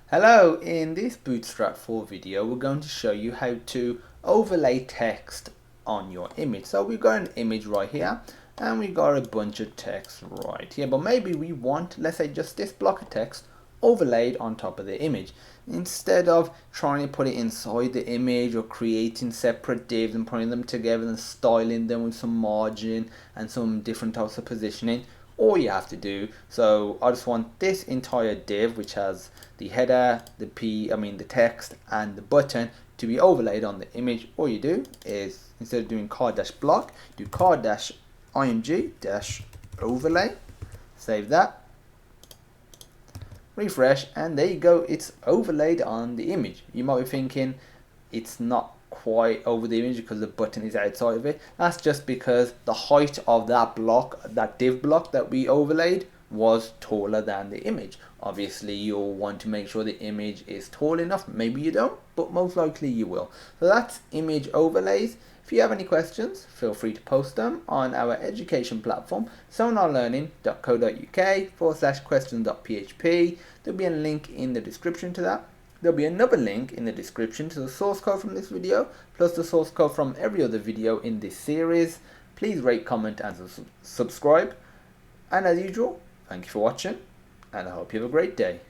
Hello, in this Bootstrap 4 video we're going to show you how to overlay text on your image. So we've got an image right here and we've got a bunch of text right here, but maybe we want, let's say, just this block of text overlaid on top of the image. Instead of trying to put it inside the image or creating separate divs and putting them together and styling them with some margin and some different types of positioning, all you have to do, so I just want this entire div, which has the header, the text and the button, to be overlaid on the image. All you do is, instead of doing car-block, do car-img-overlay, save that, refresh, and there you go, it's overlaid on the image. You might be thinking it's not quite over the image because the button is outside of it. That's just because the height of that block, that div block that we overlaid, was taller than the image. Obviously you'll want to make sure the image is tall enough. Maybe you don't, but most likely you will. So that's image overlays. If you have any questions, feel free to post them on our education platform, sonarlearning.co.uk/questions.php. There'll be a link in the description to that. There'll be another link in the description to the source code from this video, plus the source code from every other video in this series. Please rate, comment and subscribe. And as usual, thank you for watching, and I hope you have a great day.